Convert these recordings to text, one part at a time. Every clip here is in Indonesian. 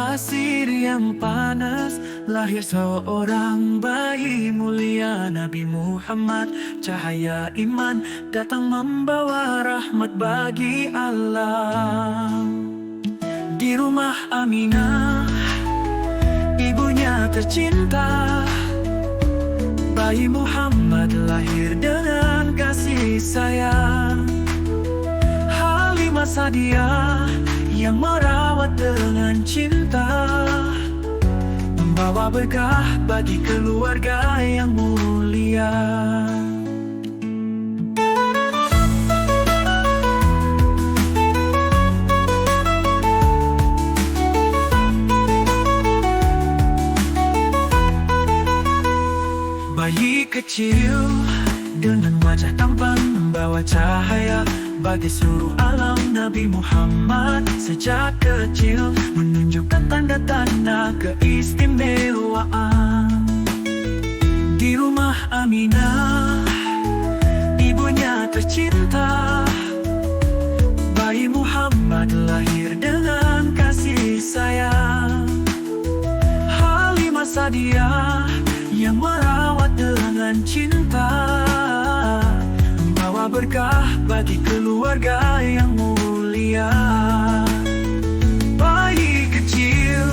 pasir yang panas, lahir seorang bayi mulia Nabi Muhammad. Cahaya iman datang membawa rahmat bagi alam. Di rumah Aminah, ibunya tercinta, bayi Muhammad lahir dengan kasih sayang. Halimah Sa'diyah yang merawat dengan cinta, membawa berkah bagi keluarga yang mulia. Bayi kecil dengan wajah tampan membawa cahaya bagi seluruh alam. Nabi Muhammad sejak kecil menunjukkan tanda-tanda keistimewaan. Di rumah Aminah, ibunya tercinta, bayi Muhammad lahir dengan kasih sayang. Halimah Sa'diyah yang merawat dengan cinta, membawa berkah bagi keluarga yang mulia. Bayi kecil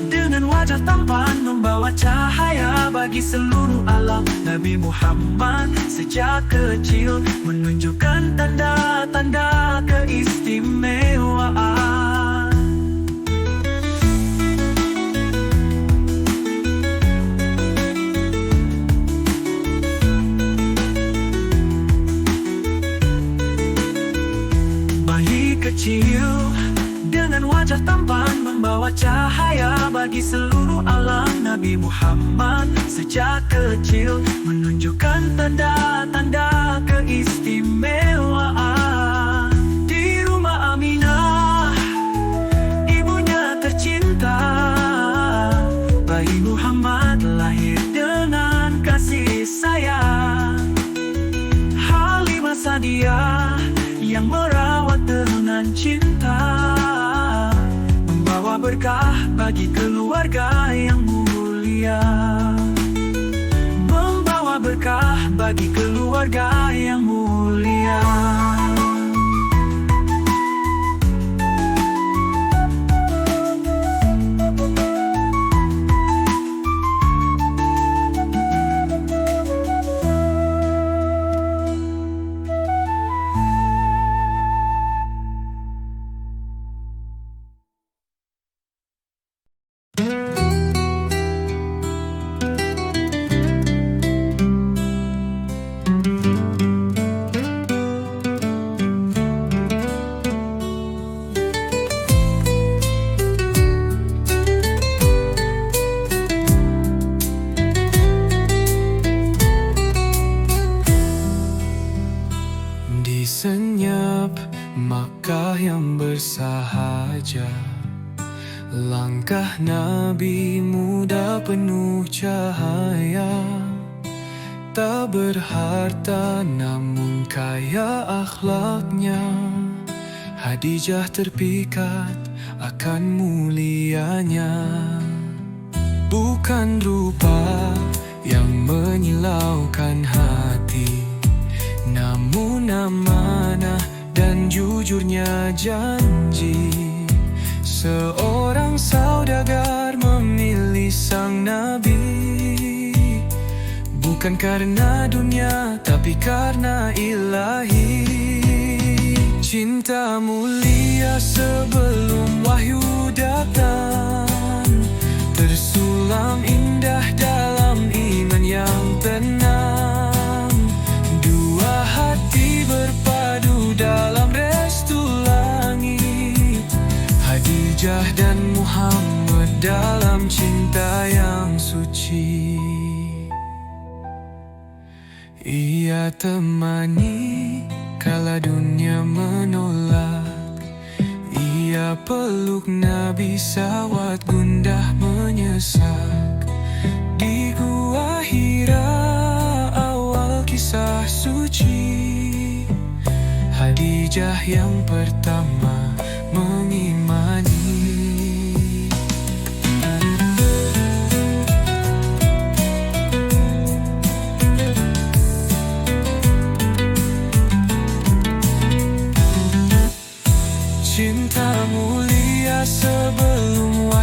dengan wajah tampan membawa cahaya bagi seluruh alam. Nabi Muhammad sejak kecil menunjukkan tanda-tanda keistimewaan. Kecil dengan wajah tampan membawa cahaya bagi seluruh alam. Nabi Muhammad sejak kecil menunjukkan tanda-tanda keistimewaan. Di rumah Aminah, ibunya tercinta, bayi Muhammad lahir dengan kasih sayang. Halimah Sa'diyah yang merawat dengan cinta, membawa berkah bagi keluarga yang mulia. Membawa berkah bagi keluarga yang mulia. Senyap Makkah yang bersahaja, langkah Nabi muda penuh cahaya. Tak berharta namun kaya akhlaknya, Khadijah terpikat akan mulianya. Bukan rupa yang menyilaukan hati, namun amanah dan jujurnya janji. Seorang saudagar memilih sang Nabi, bukan karena dunia tapi karena ilahi. Cinta mulia sebelum wahyu datang, tersulam indah dalam iman yang tenang. Dua hati berpadu dalam restu langit, Khadijah dan Muhammad dalam cinta yang suci. Ia temani kala dunia menolak, ia peluk Nabi sawat gundah menyesak. Di Gua Hira awal kisah suci, Khadijah yang pertama mengimani.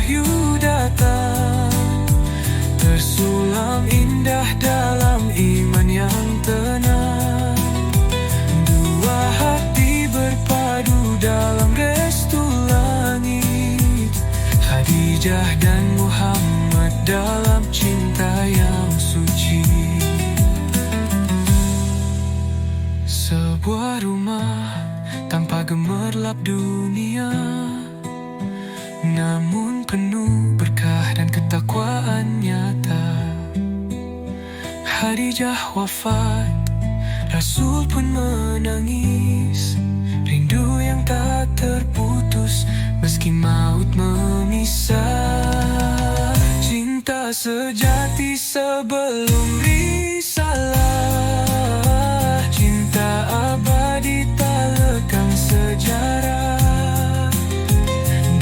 wahyu datang, tersulam indah dalam iman yang tenang. Dua hati berpadu dalam restu langit, Khadijah dan Muhammad dalam cinta yang suci. Sebuah rumah tanpa gemerlap dunia, namun penuh berkah dan ketakwaan nyata. Khadijah wafat, Rasul pun menangis, rindu yang tak terputus meski maut memisah. Cinta sejati sebelum risalah, cinta abadi tak lekang sejarah.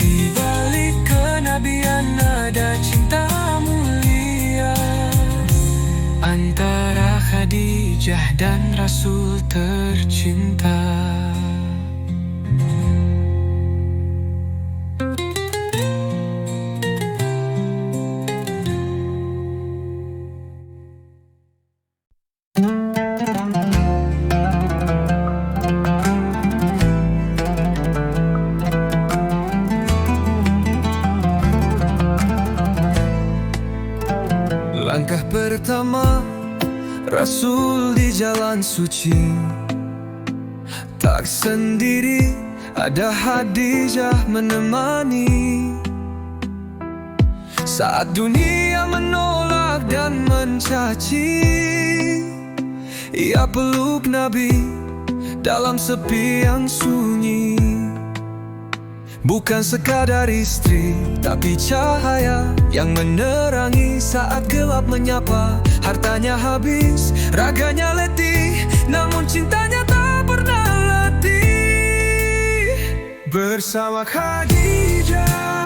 Di balik kenabian ada cinta mulia antara Khadijah dan Rasul tercinta. Langkah pertama Rasul di jalan suci, tak sendiri, ada Khadijah menemani. Saat dunia menolak dan mencaci, ia peluk Nabi dalam sepi yang sunyi. Bukan sekadar istri, tapi cahaya yang menerangi saat gelap menyapa. Hartanya habis, raganya letih, namun cintanya tak pernah letih. Bersama Khadijah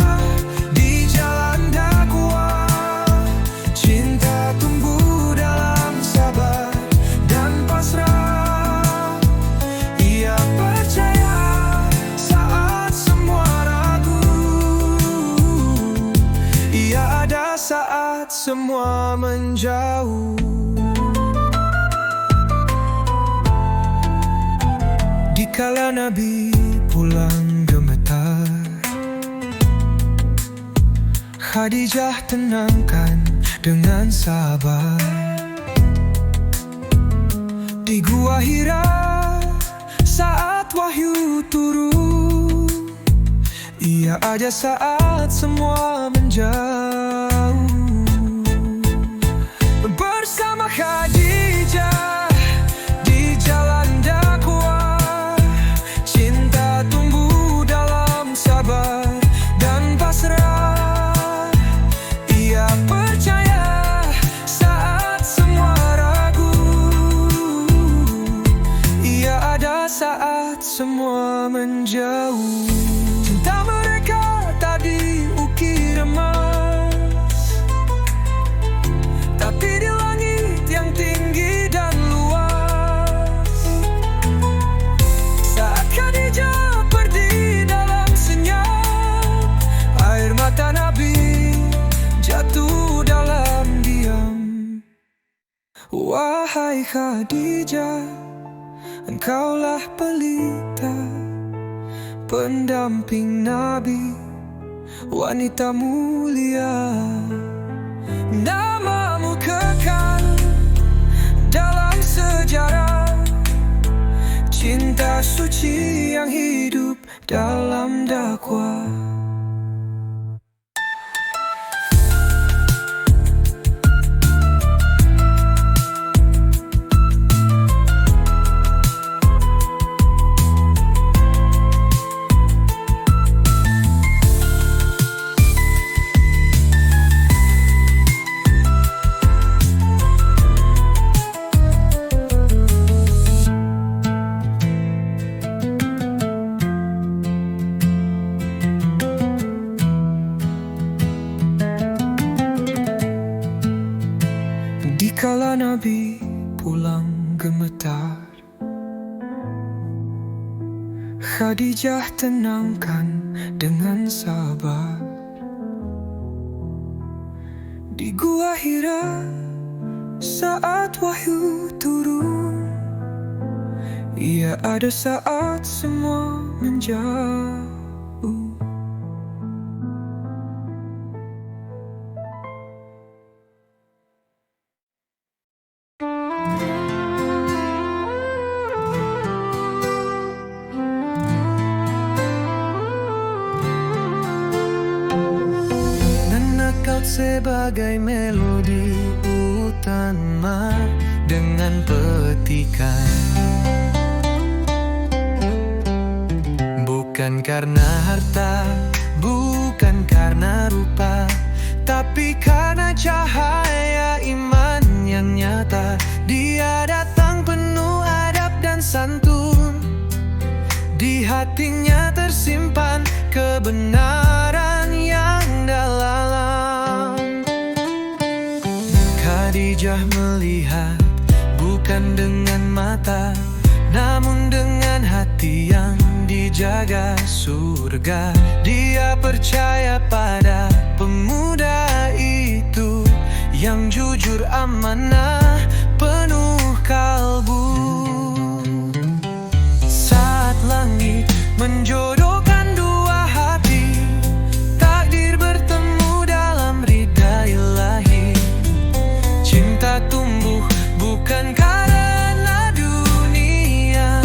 di jalan dakwah, cinta tumbuh dalam sabar dan pasrah. Ia percaya saat semua ragu, ia ada saat semua menjauh. Dikala Nabi pulang gemetar, Khadijah tenangkan dengan sabar. Di gua Hira saat wahyu turun, ia aja saat semua menjauh. Bersama Khadijah di jalan dakwah, cinta tumbuh dalam sabar dan pasrah. Ia percaya saat semua ragu, ia ada saat semua menjauh. Cinta mereka tak diukir emas, tapi di langit yang tinggi dan luas. Saat Khadijah pergi dalam senyap, air mata Nabi jatuh dalam diam. Wahai Khadijah, engkaulah pelita, pendamping Nabi, wanita mulia. Namamu kekal dalam sejarah, cinta suci yang hidup dalam dakwah. Dikala Nabi pulang gemetar, Khadijah tenangkan dengan sabar. Gua Hira saat wahyu turun. Ia ada saat semua menjauh. Knockout sebagai melodi utama dengan petikan. Bukan karena harta, bukan karena rupa, tapi karena cahaya iman yang nyata. Dia datang penuh adab dan santun, di hatinya tersimpan kebenaran yang dalam. Khadijah melihat bukan dengan mata, namun dengan hati yang dijaga surga. Dia percaya pada pemuda itu yang jujur, amanah, penuh kalbu. Saat langit menjodohkan dua hati, takdir bertemu dalam ridha ilahi. Cinta tumbuh bukan karena dunia,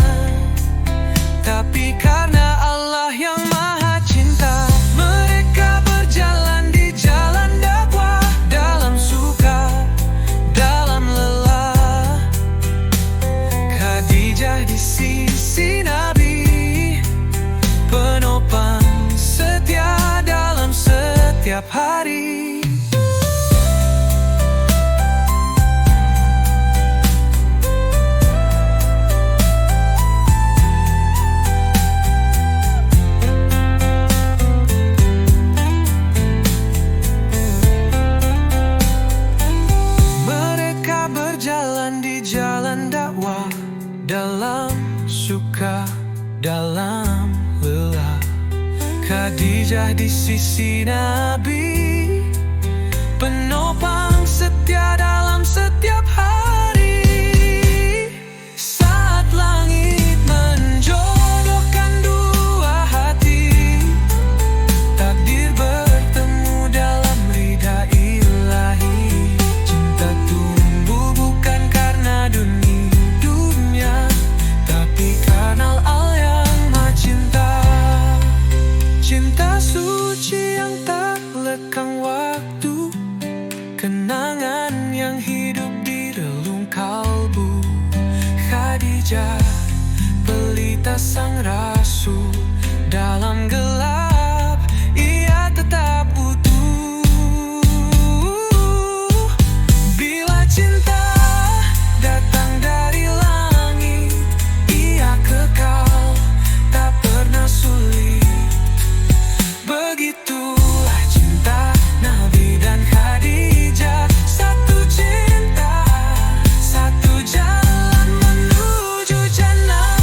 tapi karena Allah yang maha cinta. Mereka berjalan di jalan dakwah, dalam suka, dalam lelah. Khadijah di sisi Nabi, penopang setia dalam setiap hari. Mereka berjalan di jalan dakwah, dalam suka, dalam lelah. Khadijah di sisi Nabi, penopang setia dalam setiap hari. Saat langit menjodohkan dua hati, takdir bertemu dalam ridha ilahi. Cinta tumbuh bukan karena dunia, tapi karena Allah yang maha cinta. Cinta suci yang tak lekang waktu, kenangan yang hidup di relung kalbu. Khadijah, pelita sang rasul, dalam gelap ia tetap utuh. Bila cinta datang dari langit, ia kekal, tak pernah sulit. Begitulah cinta Nabi dan Khadijah, satu cinta, satu jalan menuju jannah.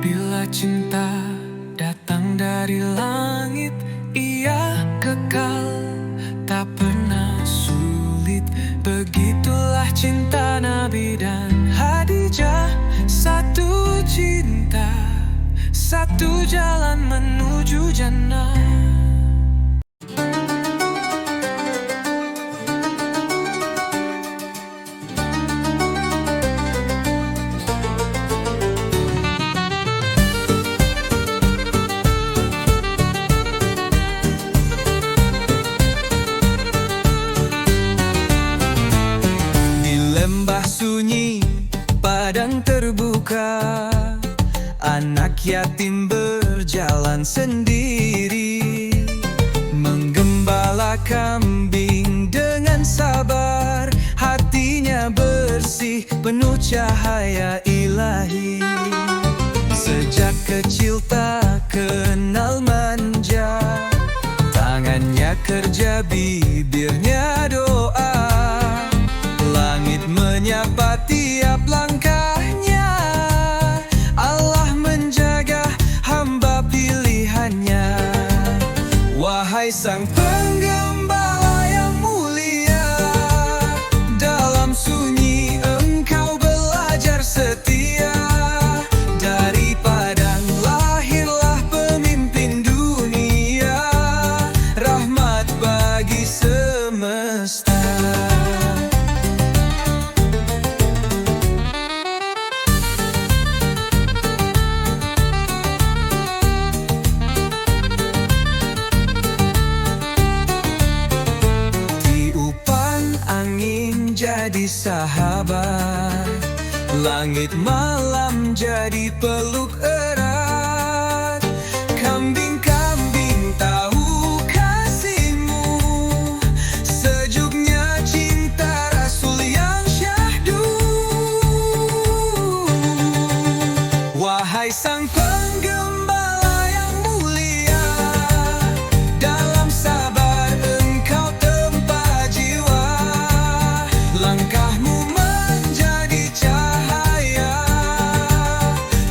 Bila cinta datang dari langit, ia kekal, tak pernah sulit. Begitulah cinta Nabi dan Khadijah, satu cinta, satu jalan menuju jannah. Lembah sunyi, padang terbuka, anak yatim berjalan sendiri, menggembala kambing dengan sabar. Hatinya bersih, penuh cahaya ilahi. Sejak kecil tak kenal kerja bibirnya doa. Langit menyapa tiap langkahnya. Allah menjaga hamba pilihannya. Wahai Sang Penggembala yang mulia, dalam sunyi Engkau belajar setia. Dari padang lahirlah pemimpin dunia, rahmat bagi semesta. Jadi sahabat, langit malam jadi peluk erat. Kambing-kambing tahu kasih-Mu, sejuknya cinta Rasul yang syahdu. Wahai Sang Penggembala yang mulia, dalam sabar Engkau tempa jiwa. Langkahmu menjadi cahaya,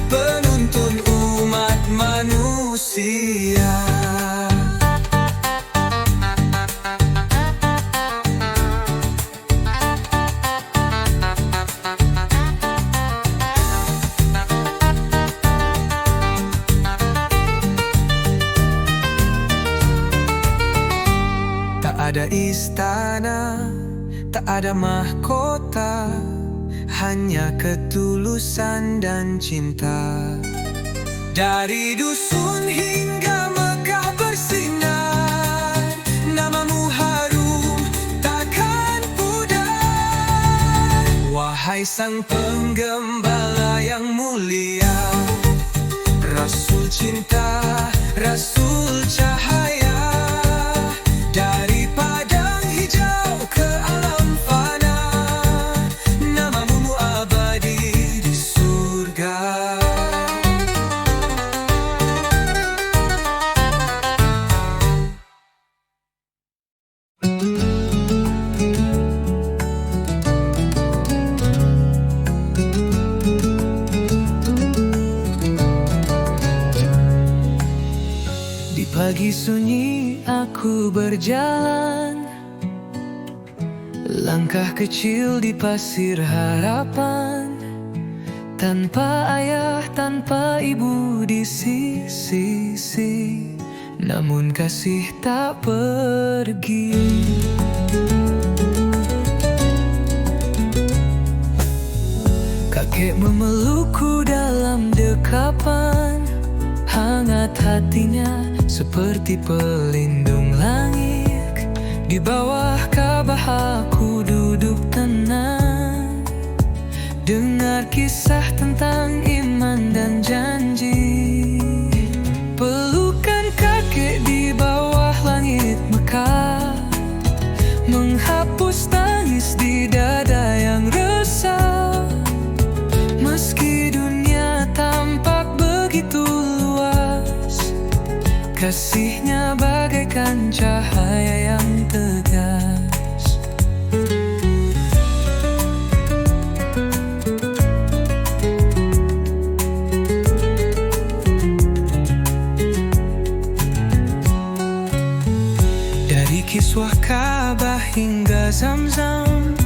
penuntun umat manusia. Tak ada istana, tak ada mahkota, hanya ketulusan dan cinta. Dari dusun hingga Mekah bersinar, namamu harum takkan pudar. Wahai Sang Penggembala yang mulia, Rasul cinta, Rasul cahaya. Dari padang hijau ke alam fana, namamu abadi di surga. Di pagi sunyi aku berjalan, langkah kecil di pasir harapan. Tanpa ayah, tanpa ibu di sisi, namun kasih tak pergi. Kakek memelukku dalam dekapan, hangat hatinya seperti pelindung langit. Di bawah Ka'bah aku duduk tenang, dengar kisah tentang iman dan janji. Pelukan kakek di bawah langit Mekah menghapus tangis di dada yang resah. Meski dunia tampak begitu luas, kasihnya bagaikan cahaya yang tegas. Dari kiswah Ka'bah hingga Zamzam,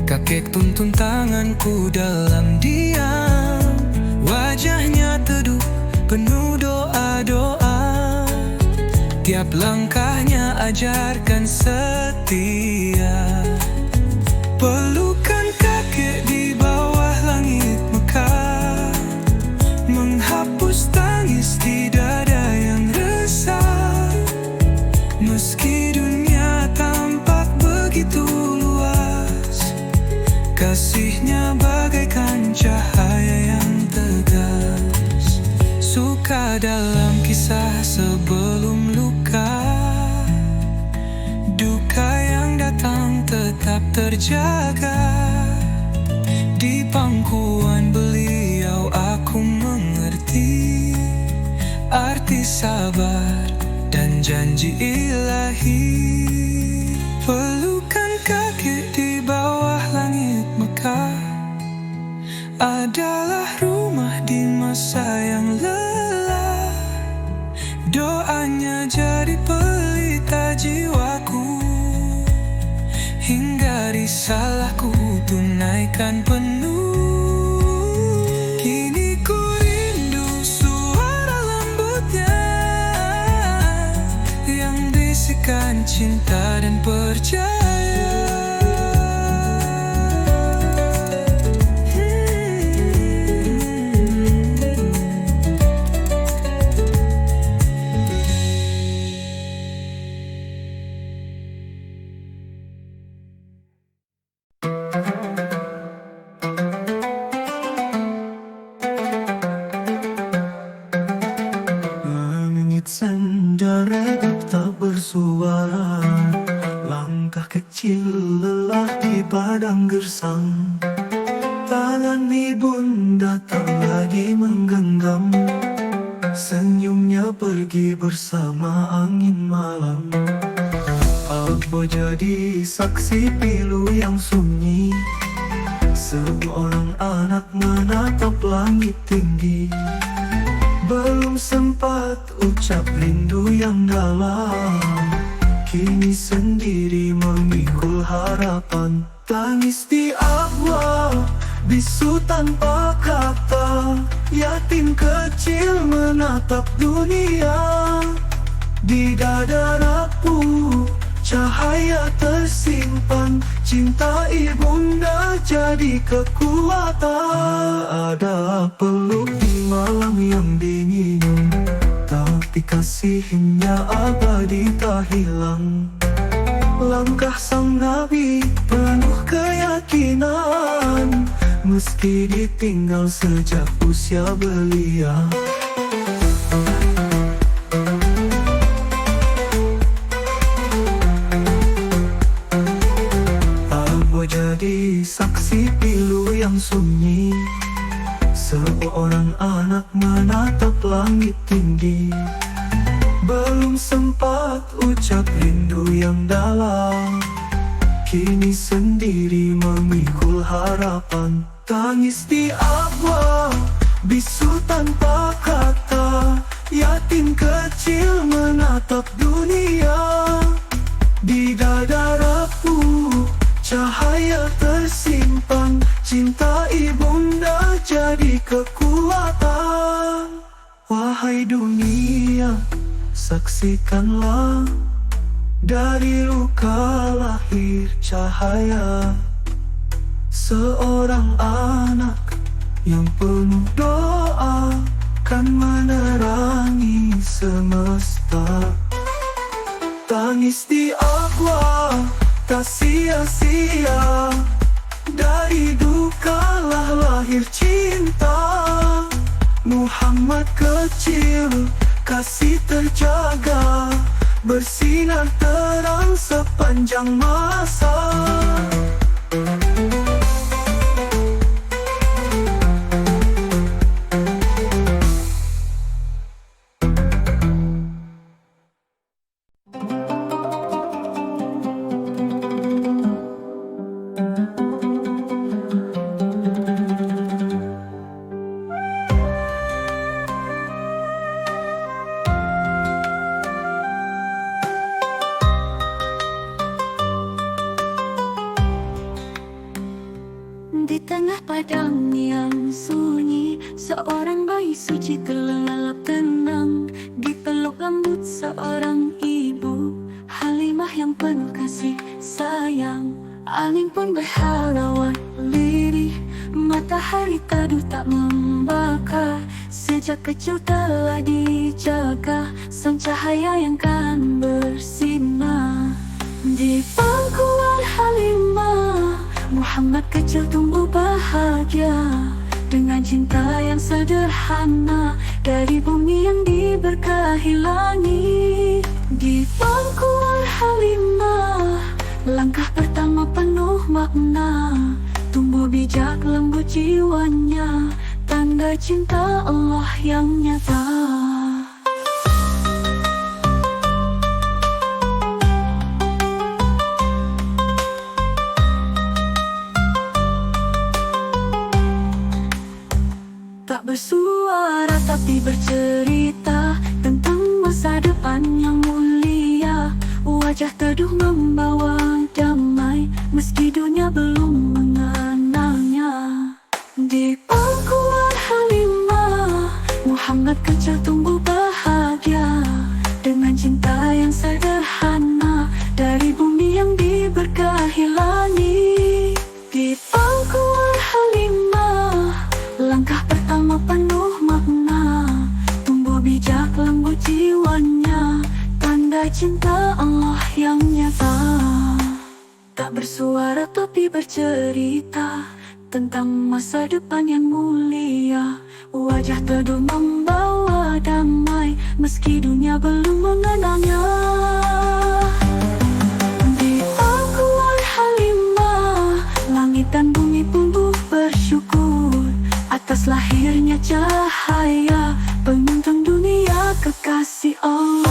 kakek tuntun tanganku dalam diam. Wajahnya teduh, penuh doa-doa. Tiap langkahnya ajarkan setia. Pelukan kakek di bawah langit Mekah menghapus tangis di dada yang resah. Meski dunia tampak begitu luas, kasihnya bagaikan cahaya yang tegas. Suka dalam kisah sebelum luka, duka yang datang tetap terjaga. Di pangkuan beliau aku mengerti arti sabar dan bagaikan janji ilahi. Pelukan kakek di bawah langit Mekah adalah rumah di masa yang lelah. Doanya jadi pelita jiwaku, hingga risalahku tunaikan penuh. Kini ku rindu suara lembutnya yang bisikan cinta dan percaya. Senja redup tak bersuara, langkah kecil lelah di padang gersang. Tangan ibunda tak lagi menggenggam, senyumnya pergi bersama angin malam. Apa jadi saksi pilu yang sunyi, seorang anak menatap langit tinggi. Belum sempat ucap rindu yang dalam, kini sendiri memikul harapan. Tangis di abwa, bisu tanpa kata, yatim kecil menatap dunia. Di dada rapuh, cahaya tersimpan, cinta ibunda jadi kekuatan. Ada peluk di malam yang dingin, tapi kasihnya abadi tak hilang. Langkah sang nabi penuh keyakinan, meski ditinggal sejak usia belia. Jadi saksi pilu yang sunyi, seorang anak menatap langit tinggi. Belum sempat ucap rindu yang dalam, kini sendiri memikul harapan. Tangis di abwa, bisu tanpa kata, yatim kecil menatap dunia. Di dada rapuh, cahaya tersimpan, cinta ibunda jadi kekuatan. Wahai dunia, saksikanlah, dari luka lahir cahaya. Seorang anak yang penuh doa kan menerangi semesta. Tangis di akwa tak sia-sia, dari dukalah lahir cinta. Muhammad kecil, kasih terjaga, bersinar terang sepanjang masa. Di tengah padang yang sunyi, seorang bayi suci terlelap tenang, dipeluk lembut seorang ibu, Halimah yang penuh kasih sayang. Angin pun berharawat lirih, matahari teduh tak membakar. Sejak kecil telah dijaga, sang cahaya yang kan bersinar. Di pangkuan Halimah, Muhammad kecil tumbuh bahagia, dengan cinta yang sederhana, dari bumi yang diberkahi langit. Di pangkuan Halimah, langkah pertama penuh makna, tumbuh bijak lembut jiwanya, tanda cinta Allah yang nyata. bersuara tapi bercerita tentang masa depan yang mulia. Wajah teduh membawa damai meski dunia belum mengenalnya. Di pangkuan Halimah, Muhammad kecil tumbuh bahagia dengan cinta yang sederhana dari bumi yang diberkahi langit. Di pangkuan Halimah, langkah pertama penuh makna, tumbuh bijak lembut jiwanya, tanda cinta Allah yang nyata. Tak bersuara tapi bercerita tentang masa depan yang mulia. Wajah teduh membawa damai meski dunia belum mengenalnya. Di pangkuan Halimah, langit dan bumi tumbuh bersyukur atas lahirnya cahaya penuntun dunia kekasih Allah.